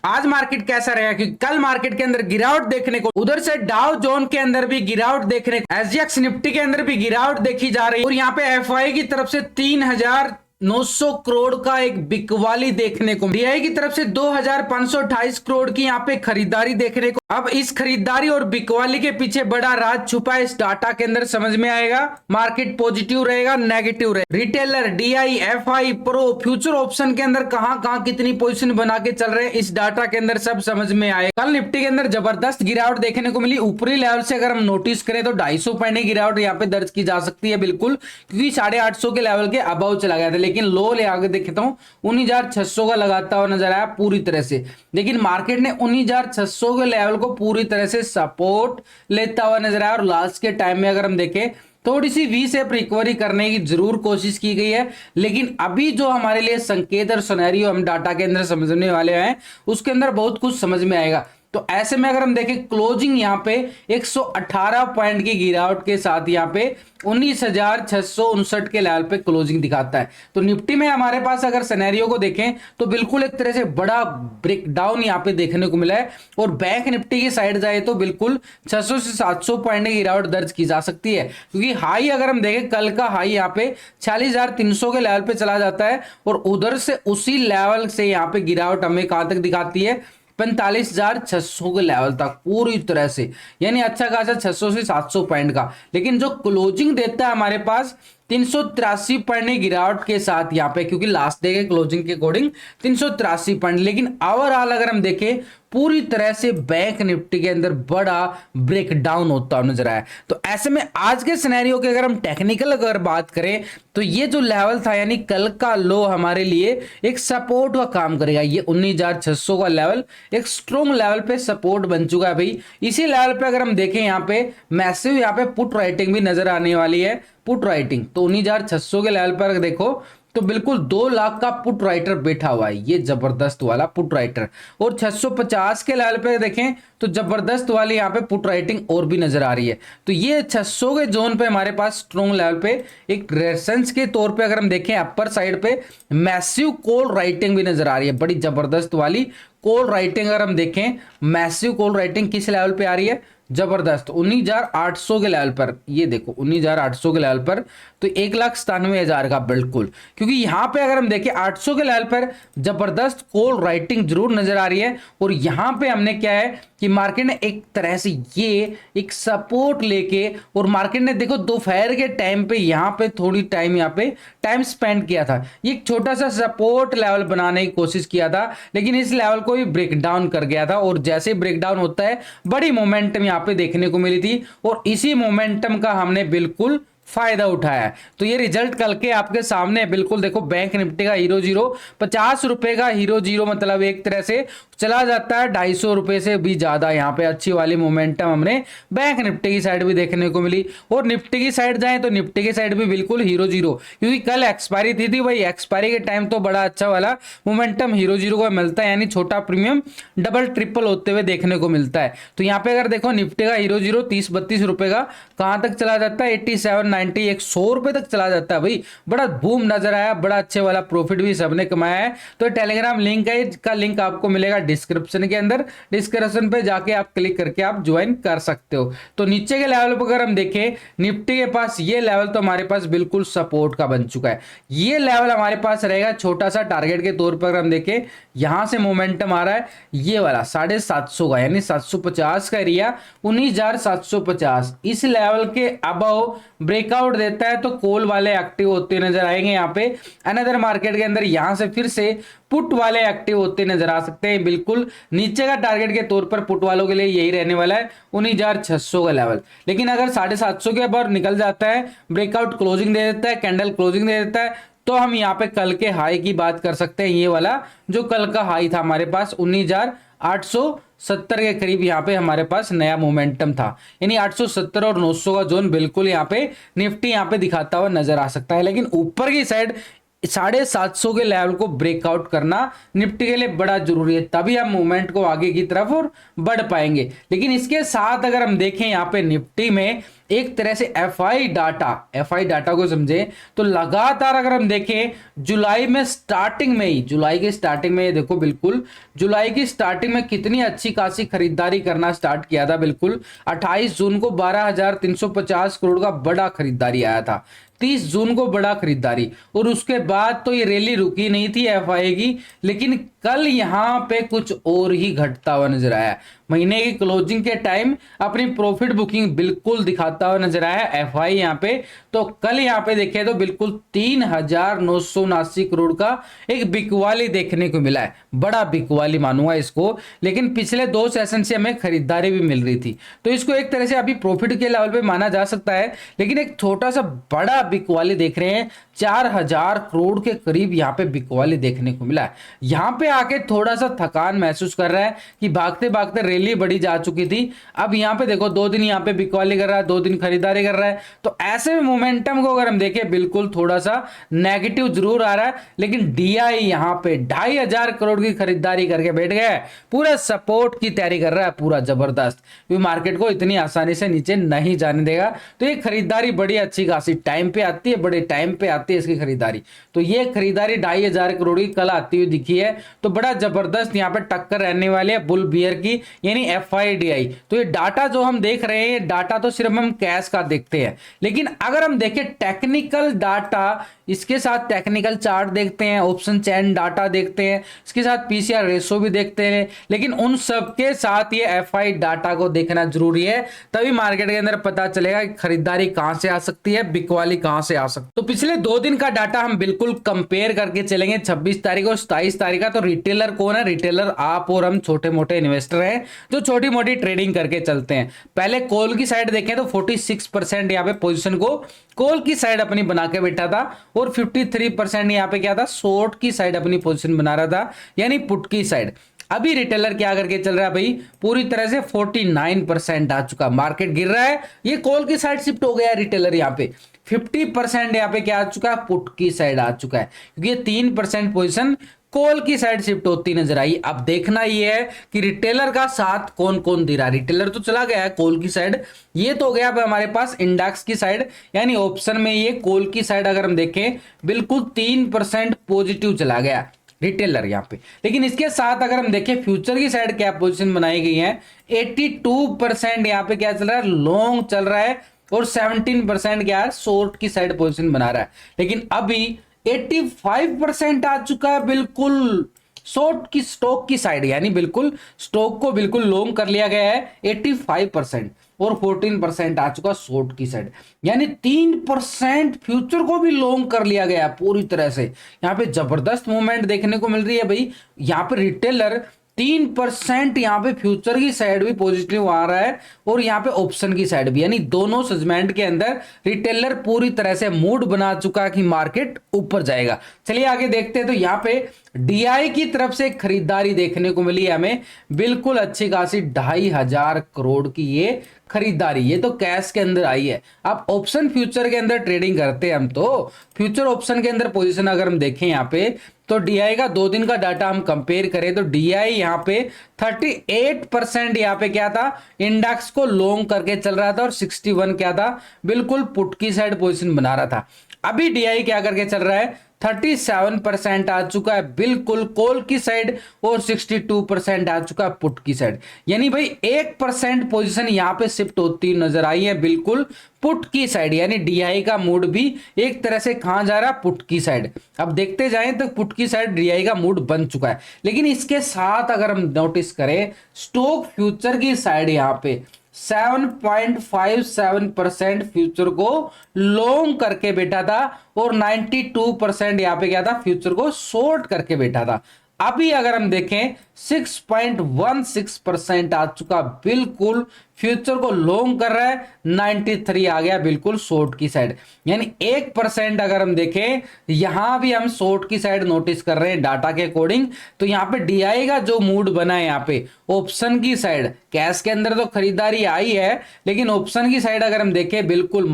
आज मार्केट कैसा रहेगा, क्योंकि कल मार्केट के अंदर गिरावट देखने को, उधर से डाउ जोन के अंदर भी गिरावट देखने को, एसजीएक्स निफ्टी के अंदर भी गिरावट देखी जा रही है और यहाँ पे एफआई की तरफ से 3,900 करोड़ का एक बिकवाली देखने को, डीआई की तरफ से 2,528 करोड़ की यहाँ पे खरीदारी देखने को। अब इस खरीदारी और बिकवाली के पीछे बड़ा राज छुपा है, इस डाटा के अंदर समझ में आएगा। मार्केट पॉजिटिव रहेगा, नेगेटिव रहेगा, retailer, DI, FI, pro, future option के अंदर कहां कितनी पोजीशन बना के चल रहे हैं, इस डाटा के अंदर सब समझ में आएगा। कल निफ्टी के अंदर जबरदस्त गिरावट देखने को मिली। ऊपरी लेवल से अगर हम नोटिस करें तो 250 पॉइंट की गिरावट यहाँ पे दर्ज की जा सकती है बिल्कुल, क्योंकि 850 के लेवल के अबव चला गया था, लेकिन लो ले आगे देखता हूं 19,600 का लगाता हुआ नजर आया पूरी तरह से। लेकिन मार्केट ने 19,600 के लेवल को पूरी तरह से सपोर्ट लेता हुआ नजर आया और लास्ट के टाइम में अगर हम देखें थोड़ी सी वी शेप रिकवरी करने की जरूर कोशिश की गई है, लेकिन अभी जो हमारे लिए संकेत और सिनेरियो हम डाटा के अंदर समझने वाले हैं उसके अंदर बहुत कुछ समझ में आएगा। तो ऐसे में अगर हम देखें क्लोजिंग यहाँ पे 118 पॉइंट की गिरावट के साथ यहाँ पे 19,659 के लेवल पे क्लोजिंग दिखाता है। तो निफ्टी में हमारे पास अगर सिनेरियो को देखें तो बिल्कुल एक तरह से बड़ा ब्रेकडाउन यहाँ पे देखने को मिला है और बैंक निफ्टी की साइड जाए तो बिल्कुल 600 से 700 पॉइंट की गिरावट दर्ज की जा सकती है, क्योंकि हाई अगर हम देखें कल का हाई यहाँ पे 46,300 के लेवल पे चला जाता है और उधर से उसी लेवल से यहाँ पे गिरावट हमें कहां तक दिखाती है 45,600 के लेवल तक पूरी तरह से, यानी अच्छा खासा 600 से 700 पॉइंट का। लेकिन जो क्लोजिंग देता है हमारे पास 383 पॉइंट की गिरावट के साथ यहाँ पे, क्योंकि लास्ट डे के क्लोजिंग के अकॉर्डिंग 383 पॉइंट, लेकिन ओवरऑल अगर हम देखें पूरी तरह से बैंक निफ्टी के अंदर बड़ा ब्रेकडाउन होता नजर आया। तो ऐसे में आज के सिनेरियो के अगर हम टेक्निकल अगर बात करें तो ये जो लेवल था यानी कल का लो हमारे लिए एक सपोर्ट का काम करेगा। ये 19,600 का लेवल एक स्ट्रॉन्ग लेवल पे सपोर्ट बन चुका है भाई। इसी लेवल पे अगर हम देखें यहाँ पे मैसिव यहाँ पे पुट राइटिंग भी नजर आने वाली है। पुट राइटिंग तो 19,600 के लेवल पर देखो तो बिल्कुल 2 लाख का पुट राइटर बैठा हुआ है, ये जबरदस्त वाला पुट राइटर। और 650 के लेवल पे देखें तो जबरदस्त वाली यहाँ पे पुट राइटिंग और भी नजर आ रही है। तो ये 600 के जोन पे हमारे पास स्ट्रॉन्ग लेवल पे एक रेजिस्टेंस के तौर पे अगर हम देखें अपर साइड पे मैसिव कॉल राइटिंग भी नजर आ रही है, बड़ी जबरदस्त वाली कॉल राइटिंग। अगर हम देखें मैसिव कॉल राइटिंग किस लेवल पे आ रही है, जबरदस्त 19,800 के लेवल पर, ये देखो 19,800 के लेवल पर, तो 1,97,000 का बिल्कुल, क्योंकि यहां पे अगर हम देखें 800 के लेवल पर जबरदस्त कॉल राइटिंग जरूर नजर आ रही है। और यहां पे हमने क्या है कि मार्केट ने एक तरह से ये एक सपोर्ट लेके और मार्केट ने देखो दोपहर के टाइम पे यहां पे थोड़ी टाइम यहाँ पे टाइम स्पेंड किया था, ये एक छोटा सा सपोर्ट लेवल बनाने की कोशिश किया था, लेकिन इस लेवल को भी ब्रेक डाउन कर गया था। और जैसे ब्रेक डाउन होता है बड़ी मोमेंटम यहाँ पे देखने को मिली थी और इसी मोमेंटम का हमने बिल्कुल फायदा उठाया है। तो ये रिजल्ट कल के आपके सामने बिल्कुल देखो बैंक निफ्टी का हीरो जीरो 50 रुपए का हीरो जीरो मतलब एक तरह से चला जाता है 250 रुपए से भी ज्यादा। यहाँ पे अच्छी वाली मोमेंटम हमने बैंक निफ्टी की साइड भी देखने को मिली। और निफ्टी की साइड जाए तो निफ्टी की साइड भी बिल्कुल हीरो जीरो, क्योंकि कल एक्सपायरी थी भाई, एक्सपायरी के टाइम तो बड़ा अच्छा वाला मोमेंटम हीरो जीरो को मिलता है, यानी छोटा प्रीमियम डबल ट्रिपल होते हुए देखने को मिलता है। तो यहाँ पे अगर देखो निफ्टी का हीरो जीरो 30-32 रुपए का कहां तक चला जाता है 87 90 100 रुपए तक चला जाता है भाई, बड़ा बूम नजर आया, बड़ा अच्छे वाला प्रॉफिट भी सबने कमाया है। तो टेलीग्राम लिंक है, इसका लिंक आपको मिलेगा डिस्क्रिप्शन के अंदर, डिस्क्रिप्शन पे जाके आप क्लिक करके आप ज्वाइन कर सकते हो। तो नीचे के लेवल पर अगर हम देखें निफ्टी के पास ये लेवल तो हमारे पास बिल्कुल सपोर्ट का बन चुका है, ये लेवल हमारे पास रहेगा छोटा सा टारगेट के तौर पर। हम देखें यहां से मोमेंटम आ रहा है ये वाला 750 का, यानी 750 का एरिया 19,750, इस लेवल के अबव ब्रेकआउट देता है तो कॉल वाले एक्टिव होते नजर आएंगे। यहाँ पे अनदर मार्केट के अंदर यहां से फिर से पुट वाले एक्टिव होते नजर आ सकते हैं। बिल्कुल नीचे का टारगेट के तौर पर पुट वालों के लिए यही रहने वाला है 19,600 का लेवल। लेकिन अगर 750 के ऊपर निकल जाता है, ब्रेकआउट क्लोजिंग दे देता है, कैंडल क्लोजिंग दे देता है, तो हम यहाँ पे कल के हाई की बात कर सकते हैं। ये वाला जो कल का हाई था हमारे पास 19,870 के करीब यहाँ पे हमारे पास नया मोमेंटम था, यानी 870 और 900 का जोन बिल्कुल यहाँ पे निफ्टी यहाँ पे दिखाता हुआ नजर आ सकता है। लेकिन ऊपर की साइड 750 के लेवल को ब्रेकआउट करना निफ्टी के लिए बड़ा जरूरी है, तभी हम मूवमेंट को आगे की तरफ और बढ़ पाएंगे। लेकिन इसके साथ अगर हम देखें यहाँ पे निफ्टी में एक तरह से एफआई डाटा को समझे तो लगातार अगर हम देखें जुलाई में स्टार्टिंग में ही, जुलाई की स्टार्टिंग में देखो, बिल्कुल जुलाई की स्टार्टिंग में कितनी अच्छी खासी खरीदारी करना स्टार्ट किया था। बिल्कुल 28 जून को 12,350 करोड़ का बड़ा खरीदारी आया था, 30 जून को बड़ा खरीदारी, और उसके बाद तो ये रैली रुकी नहीं थी एफआई की। लेकिन कल यहां पे कुछ और ही घटता हुआ नजर आया। महीने की क्लोजिंग के टाइम अपनी प्रॉफिट बुकिंग बिल्कुल दिखाता हुआ नजर आया एफआई यहां पे। तो कल यहां पे देखें तो बिल्कुल 3,979 करोड़ का एक बिकवाली देखने को मिला है, बड़ा बिकवाली मानूंगा इसको। लेकिन पिछले 2 सेशन से हमें खरीदारी भी मिल रही थी, तो इसको एक तरह से अभी प्रॉफिट के लेवल पे माना जा सकता है। लेकिन एक छोटा सा बड़ा बिकवाली देख रहे हैं, 4,000 करोड़ के करीब यहाँ पे बिकवाली देखने को मिला है। यहाँ पे आके थोड़ा सा थकान महसूस कर रहा है कि भागते भागते रैली बड़ी जा चुकी थी। अब यहाँ पे देखो 2 दिन यहाँ पे बिकवाली कर रहा है, 2 दिन खरीदारी कर रहा है। तो ऐसे में मोमेंटम को अगर हम देखें बिल्कुल थोड़ा सा नेगेटिव जरूर आ रहा है। लेकिन डीआई यहाँ पे 2,500 करोड़ की खरीदारी करके बैठ गया है, पूरा सपोर्ट की तैयारी कर रहा है, पूरा जबरदस्त, क्योंकि मार्केट को इतनी आसानी से नीचे नहीं जाने देगा। तो ये खरीदारी बड़ी अच्छी खासी टाइम पे आती है, बड़े टाइम पे आती है इसकी खरीदारी। तो ये खरीदारी 2,500 करोड़ की कल आती हुई दिखी है, तो बड़ा जबरदस्त यहाँ पे टक्कर रहने वाली है बुल बियर की, यानी एफआईडीआई। तो ये डाटा जो हम देख रहे हैं, डाटा तो सिर्फ हम कैश का देखते हैं, लेकिन अगर हम देखें टेक्निकल डाटा, इसके साथ टेक्निकल चार्ट देखते हैं, ऑप्शन चेन डाटा देखते हैं, इसके साथ पीसीआर रेशो भी देखते हैं, लेकिन उन सब के साथ ये एफआई डाटा को देखना जरूरी है, तभी मार्केट के अंदर पता चलेगा कि खरीदारी कहां से आ सकती है, बिकवाली कहां से आ सकती है। तो पिछले 2 दिन का डाटा हम बिल्कुल कंपेयर करके चलेंगे, 26 तारीख और 27 तारीख का। तो रिटेलर कौन है? रिटेलर आप और हम छोटे मोटे इन्वेस्टर हैं जो छोटी मोटी ट्रेडिंग करके चलते हैं। पहले कॉल की साइड देखें तो 46% यहाँ पे पोजीशन को कॉल की साइड अपनी बना के बैठा था, और 53% यहाँ पे क्या था, शॉर्ट की साइड अपनी पोजीशन बना रहा था, यानी पुट की साइड। अभी रिटेलर क्या करके चल रहा है भाई, पूरी तरह से 49% आ चुका, मार्केट गिर रहा है, ये कॉल की साइड शिफ्ट हो गया है रिटेलर। यहाँ पे 50% यहाँ पे क्या आ चुका है, पुट की साइड आ चुका है, क्योंकि ये 3% पोजीशन कॉल की साइड शिफ्ट होती नजर आई। अब देखना ये है कि रिटेलर का साथ कौन कौन दे रहा है। रिटेलर तो चला गया है कॉल की साइड, ये तो हो गया अब हमारे पास इंडेक्स की साइड, यानी ऑप्शन में ये कॉल की साइड अगर हम देखें बिल्कुल 3% पॉजिटिव चला गया रिटेलर यहाँ पे। लेकिन इसके साथ अगर हम देखें फ्यूचर की साइड क्या पोजीशन बनाई गई है, 82% यहाँ पे क्या चल रहा है, लॉन्ग चल रहा है, और 17% क्या है, शॉर्ट की साइड पोजीशन बना रहा है। लेकिन अभी 85% आ चुका है बिल्कुल शॉर्ट की स्टॉक की साइड, यानी बिल्कुल स्टॉक को बिल्कुल लॉन्ग कर लिया गया है 85%, और 14% आ चुका शॉर्ट की साइड, यानी 3% फ्यूचर को भी लॉन्ग कर लिया गया पूरी तरह से। यहां पे जबरदस्त मूवमेंट देखने को मिल रही है भाई। यहां पे रिटेलर 3% यहाँ पे फ्यूचर की साइड भी पॉजिटिव आ रहा है, और यहाँ पे ऑप्शन की साइड भी, यानी दोनों सेगमेंट के अंदर रिटेलर पूरी तरह से मूड बना चुका है कि मार्केट ऊपर जाएगा। चलिए आगे देखते हैं। तो यहाँ पे डीआई की तरफ से खरीदारी देखने को मिली है हमें, बिल्कुल अच्छी खासी 2,500 करोड़ की ये खरीदारी, ये तो कैश के अंदर आई है। अब ऑप्शन फ्यूचर के अंदर ट्रेडिंग करते हैं हम, तो फ्यूचर ऑप्शन के अंदर पोजीशन अगर हम देखें यहाँ पे, तो डीआई का 2 दिन का डाटा हम कंपेयर करें तो डीआई यहाँ पे 38% यहाँ पे क्या था, इंडेक्स को लॉन्ग करके चल रहा था, और 61 क्या था, बिल्कुल पुट की साइड पोजीशन बना रहा था। अभी डीआई क्या करके चल रहा है, 37% आ चुका है बिल्कुल कॉल की साइड, और 62% आ चुका है पुट की साइड, यानी भाई 1% पोजीशन यहां पे शिफ्ट होती नजर आई है बिल्कुल पुट की साइड, यानी डीआई का मूड भी एक तरह से कहां जा रहा है, पुट की साइड। अब देखते जाएं तो पुट की साइड डीआई का मूड बन चुका है। लेकिन इसके साथ अगर हम नोटिस करें स्टॉक फ्यूचर की साइड, यहां पे 7.57% फ्यूचर को लॉन्ग करके बैठा था, और 92% यहां पे क्या था, फ्यूचर को शॉर्ट करके बैठा था। अभी अगर हम देखें 6.16% आ चुका, बिल्कुल फ्यूचर को लॉन्ग कर रहा है, 93 आ गया बिल्कुल शॉर्ट की साइड, यानी 1% अगर हम देखें, यहां भी हम शॉर्ट की साइड नोटिस कर रहे हैं डाटा के अकॉर्डिंग। तो यहां पे डीआई का जो मूड बना है, यहां पे ऑप्शन की साइड, कैश के अंदर तो खरीदारी आई है, लेकिन ऑप्शन की साइड अगर हम देखें बिल्कुल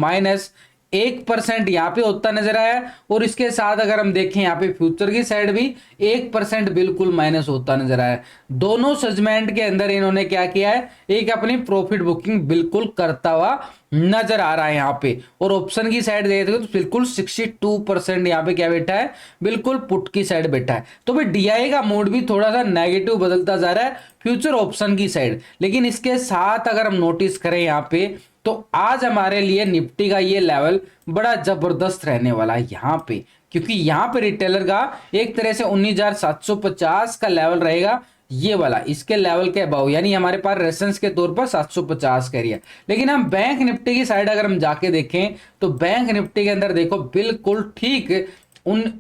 -1% यहाँ पे होता नजर आया, और इसके साथ अगर हम देखें यहाँ पे फ्यूचर की साइड भी 1% बिल्कुल माइनस होता नजर आया। दोनों सेगमेंट के अंदर इन्होंने क्या किया है, एक अपनी प्रॉफिट बुकिंग बिल्कुल करता हुआ नजर आ रहा है यहाँ पे। और ऑप्शन की साइड देखते हो तो बिल्कुल 62% यहाँ पे क्या बैठा है, बिल्कुल पुट की साइड बैठा है। तो भाई डीआई का मोड भी थोड़ा सा नेगेटिव बदलता जा रहा है फ्यूचर ऑप्शन की साइड। लेकिन इसके साथ अगर हम नोटिस करें यहाँ पे, तो आज हमारे लिए निफ्टी का ये लेवल बड़ा जबरदस्त रहने वाला है यहाँ पे, क्योंकि यहाँ पे रिटेलर का एक तरह से 19,750 का लेवल रहेगा, ये वाला इसके लेवल के अबाउ, यानी हमारे पास रेफरेंस के तौर पर 750 का एरिया। लेकिन हम बैंक निफ्टी की साइड अगर हम जाके देखें, तो बैंक निफ्टी के अंदर देखो बिल्कुल ठीक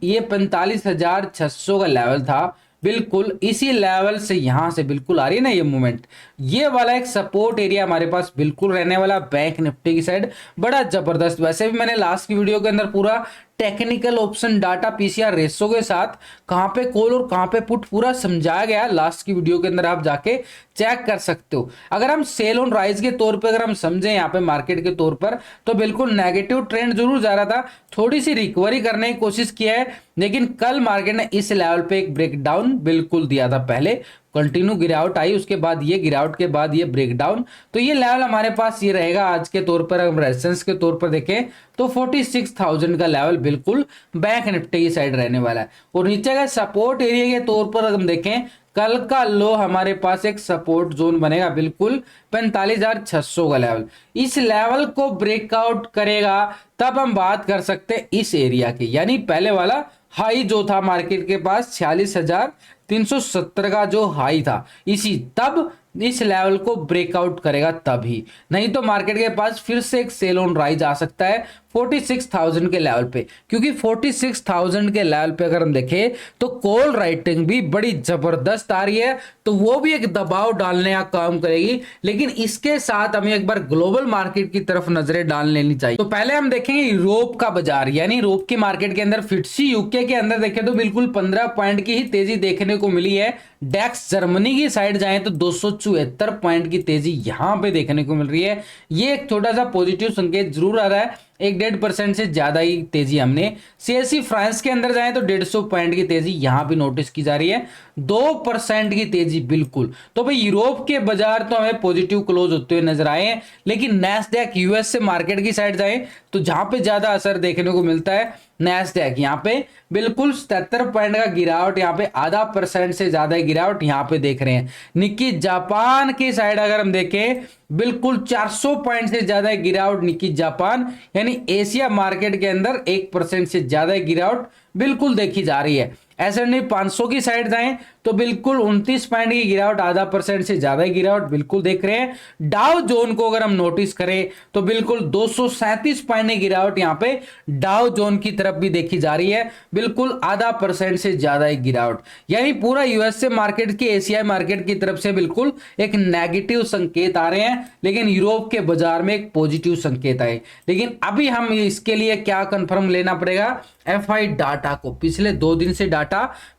ये 45,600 का लेवल था, बिल्कुल इसी लेवल से यहां से बिल्कुल आ रही है ना ये मूवमेंट, ये वाला एक सपोर्ट एरिया हमारे पास बिल्कुल रहने वाला बैंक निफ्टी की साइड बड़ा जबरदस्त। वैसे भी मैंने लास्ट की वीडियो के अंदर पूरा technical option data PCR ratio के साथ कहां पे कॉल और कहां पे पुट पूरा समझाया गया, लास्ट की वीडियो के अंदर आप जाके चेक कर सकते हो। अगर हम सेल ऑन राइज के तौर पे अगर हम समझें यहाँ पे मार्केट के तौर पर, तो बिल्कुल नेगेटिव ट्रेंड जरूर जा रहा था, थोड़ी सी रिकवरी करने की कोशिश किया है, लेकिन कल मार्केट ने इस लेवल पे एक ब्रेकडाउन बिल्कुल दिया था। पहले कंटिन्यू गिरावट आई, उसके बाद ये गिरावट के बाद ये ब्रेकडाउन, तो ये लेवल हमारे पास ये रहेगा आज के तौर पर। अगर रेजिस्टेंस के तौर पर देखें तो 46,000 का लेवल बिल्कुल बैंक निफ्टी की साइड रहने वाला है। और नीचे का सपोर्ट एरिया के तौर पर अगर हम देखें, कल का लो हमारे पास एक सपोर्ट जोन बनेगा बिल्कुल 45,600 का लेवल। इस लेवल को ब्रेकआउट करेगा तब हम बात कर सकते हैं इस एरिया की, यानी पहले वाला हाई जो था मार्केट के पास 46,370 का जो हाई था, इसी तब इस लेवल को ब्रेकआउट करेगा तभी, नहीं तो मार्केट के पास फिर से एक सेल ऑन राइज आ सकता है 46,000 के लेवल पे। क्योंकि 46,000 के लेवल पे अगर हम देखें तो कॉल राइटिंग भी बड़ी जबरदस्त आ रही है, तो वो भी एक दबाव डालने का काम करेगी। लेकिन इसके साथ हमें एक बार ग्लोबल मार्केट की तरफ नजरें डाल लेनी चाहिए। तो पहले हम देखेंगे यूरोप का बाजार, यानी यूरोप की मार्केट के अंदर फिट्सी यूके के अंदर देखें तो बिल्कुल 15 पॉइंट की ही तेजी देखने को मिली है। डेक्स जर्मनी की साइड जाएं तो 274 पॉइंट की तेजी यहां पे देखने को मिल रही है। ये एक छोटा सा पॉजिटिव संकेत जरूर आ रहा है, 1.5% से ज्यादा ही तेजी हमने सीएससी फ्रांस के अंदर जाए तो 150 पॉइंट की तेजी यहां भी नोटिस की जा रही है, 2% की तेजी बिल्कुल। तो भाई यूरोप के बाजार तो हमें पॉजिटिव क्लोज होते हुए नजर आए हैं, लेकिन नैस्डैक यूएस से मार्केट की साइड जाए तो जहां पे ज्यादा असर देखने को मिलता है नैस्डैक, यहाँ पे बिल्कुल 77 पॉइंट का गिरावट, यहाँ पे 0.5% से ज्यादा गिरावट यहाँ पे देख रहे हैं। निक्की जापान की साइड अगर हम देखें बिल्कुल 400 पॉइंट से ज्यादा गिरावट निक्की जापान, यानी एशिया मार्केट के अंदर 1% से ज्यादा गिरावट बिल्कुल देखी जा रही है। S&P 500 की साइड जाएं तो बिल्कुल 29 पॉइंट की गिरावट, 0.5% से ज्यादा गिरावट बिल्कुल देख रहे हैं। डाउ जोन को अगर हम नोटिस करें तो बिल्कुल 237 पॉइंट की गिरावट यहाँ पे डाउ जोन की तरफ भी देखी जा रही है, बिल्कुल 0.5% से ज्यादा ही गिरावट, यानी पूरा यूएसए मार्केट की एशियाई मार्केट की तरफ से बिल्कुल एक नेगेटिव संकेत आ रहे हैं, लेकिन यूरोप के बाजार में एक पॉजिटिव संकेत आए। लेकिन अभी हम इसके लिए क्या कंफर्म लेना पड़ेगा, एफआई डाटा को, पिछले 2 दिन से डाटा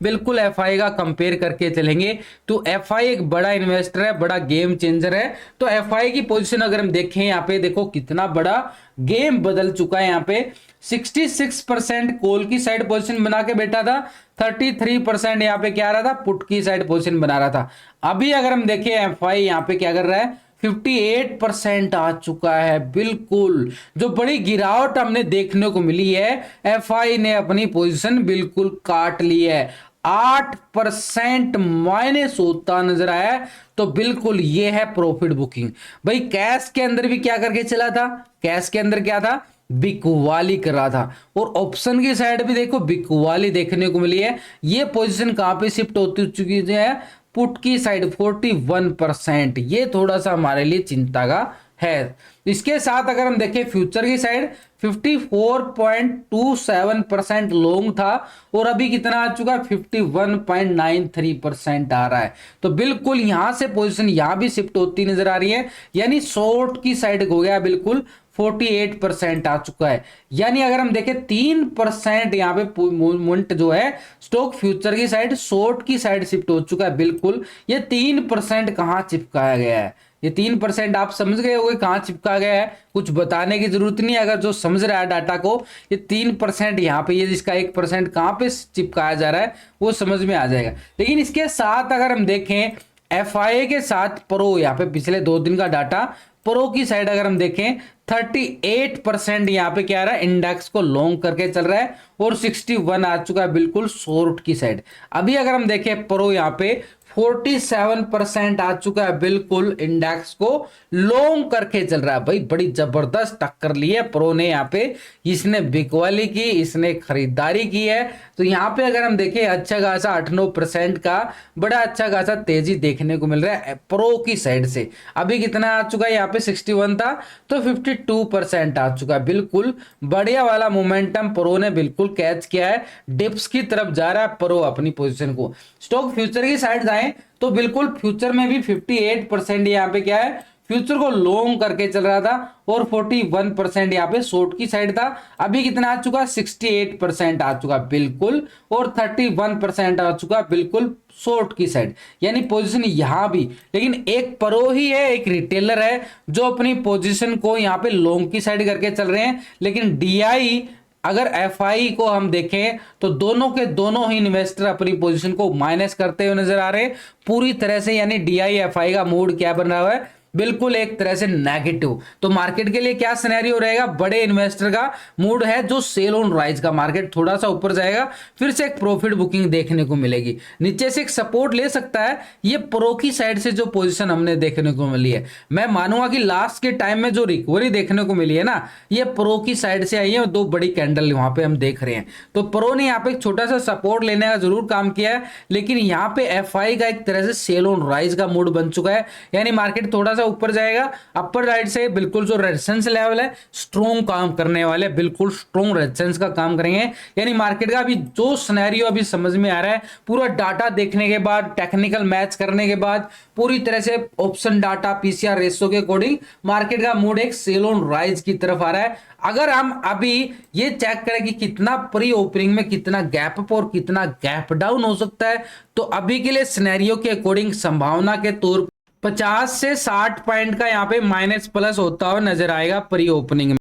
बिल्कुल एफआई का कंपेयर करके चलेंगे। तो एफआई एक बड़ा इन्वेस्टर है, बड़ा गेम चेंजर है। तो एफआई की पोजीशन अगर हम देखें, यहाँ पे देखो कितना बड़ा गेम बदल चुका है। यहाँ पे 66% कॉल की साइड पोजीशन बना के बैठा था, 33% यहाँ पे क्या आ रहा था, पुट की साइड पोजीशन बना रहा था। अभी अगर हम देखें एफआई यहाँ पे क्या कर रहा है, 58% आ चुका है बिल्कुल। जो बड़ी गिरावट हमने देखने को मिली है, एफआई ने अपनी पोजीशन बिल्कुल काट ली है, 8% माइनस होता नजर आया। तो बिल्कुल ये है प्रॉफिट बुकिंग। भाई कैश के अंदर भी क्या करके चला था, कैश के अंदर क्या था, बिकवाली कर रहा था। और ऑप्शन की साइड भी देखो बिकवाली देखने को मिली है। ये पोजीशन कहां पे शिफ्ट होती चुकी है, पुट की साइड 41%, ये थोड़ा सा हमारे लिए चिंता का है। इसके साथ अगर हम देखें फ्यूचर की साइड 54.27% लॉन्ग था और अभी कितना आ चुका है, 51.93% आ रहा है। तो बिल्कुल यहां से पोजीशन यहां भी शिफ्ट होती नजर आ रही है, यानी शॉर्ट की साइड हो गया बिल्कुल 48% आ चुका है। यानी अगर हम देखें 3% यहाँ पे मूवमेंट जो है स्टॉक फ्यूचर की साइड शॉर्ट की साइड शिफ्ट हो चुका है बिल्कुल। ये 3% कहां चिपकाया गया है, ये 3% आप समझ गए होंगे कहां चिपका गया है, कुछ बताने की जरूरत नहीं है। अगर जो समझ रहा है डाटा को, ये 3% यहाँ पे, ये जिसका 1% कहां पे चिपकाया जा रहा है वो समझ में आ जाएगा। लेकिन इसके साथ अगर हम देखें एफआईए के साथ प्रो, यहाँ पे पिछले 2 दिन का डाटा, प्रो की साइड अगर हम देखें 38% यहाँ पे क्या आ रहा है, इंडेक्स को लॉन्ग करके चल रहा है और 61 आ चुका है बिल्कुल शॉर्ट की साइड। अभी अगर हम देखें प्रो यहाँ पे 47% आ चुका है बिल्कुल इंडेक्स को लॉन्ग करके चल रहा है। भाई बड़ी जबरदस्त टक्कर ली है प्रो ने यहाँ पे, इसने बिकवाली की, इसने खरीदारी की है। तो यहाँ पे अगर हम देखें अच्छा खासा 8-9% का बड़ा अच्छा खासा तेजी देखने को मिल रहा है प्रो की साइड से। अभी कितना आ चुका है यहाँ पे 61 था तो 52% आ चुका है। बिल्कुल बढ़िया वाला मोमेंटम प्रो ने बिल्कुल कैच किया है, डिप्स की तरफ जा रहा है प्रो अपनी पोजीशन को। स्टॉक फ्यूचर की साइड जाएं तो बिल्कुल फ्यूचर में भी 58% यहाँ पे क्या है, फ्यूचर को लॉन्ग करके चल रहा था और 41% यहाँ पे शॉर्ट की साइड था। अभी कितना आ चुका, 68% आ चुका बिल्कुल और 31% आ चुका बिल्कुल शॉर्ट की साइड, यानी पोजीशन यहां भी। लेकिन एक प्रो ही है, एक रिटेलर है जो अपनी पोजीशन को यहाँ पे लॉन्ग की साइड करके चल रहे हैं। लेकिन डीआई अगर एफआई को हम देखें तो दोनों के दोनों ही इन्वेस्टर अपनी पोजीशन को माइनस करते हुए नजर आ रहे हैं पूरी तरह से, यानी डीआई एफआई का मूड क्या बन रहा है, बिल्कुल एक तरह से नेगेटिव। तो मार्केट के लिए क्या सिनेरियो रहेगा, बड़े इन्वेस्टर का मूड है जो सेल ऑन राइज का, मार्केट थोड़ा सा ऊपर जाएगा फिर से एक प्रॉफिट बुकिंग देखने को मिलेगी, नीचे से एक सपोर्ट ले सकता है। ये प्रो की साइड से जो पोजीशन हमने देखने को मिली है, मैं मानूंगा कि लास्ट के टाइम में जो रिकवरी देखने को मिली है ना, ये प्रो की साइड से आई है, दो बड़ी कैंडल वहां पे हम देख रहे हैं। तो प्रो ने यहाँ पे एक छोटा सा सपोर्ट लेने का जरूर काम किया है, लेकिन यहाँ पे एफआई का एक तरह से सेल ऑन राइज का मूड बन चुका है, यानी मार्केट थोड़ा सा ऊपर जाएगा। अपर राइट से बिल्कुल जो रेजिस्टेंस लेवल है स्ट्रॉन्ग काम करने वाले, बिल्कुल स्ट्रॉन्ग रेजिस्टेंस का काम करेंगे। यानी मार्केट का अभी जो सिनेरियो अभी समझ में आ रहा है, पूरा डाटा देखने के बाद, टेक्निकल मैच करने के बाद, पूरी तरह से ऑप्शन डाटा पीसीआर रेशो के अकॉर्डिंग मार्केट का मूड एक सेल ऑन राइज की तरफ आ रहा है। अगर हम अभी ये चेक करें कि कितना प्री ओपनिंग में कितना गैप अप और कितना गैप डाउन हो सकता है, तो अभी के लिए सिनेरियो के अकॉर्डिंग संभावना के तौर 50 से 60 पॉइंट का यहाँ पे माइनस प्लस होता हुआ नजर आएगा प्री ओपनिंग में।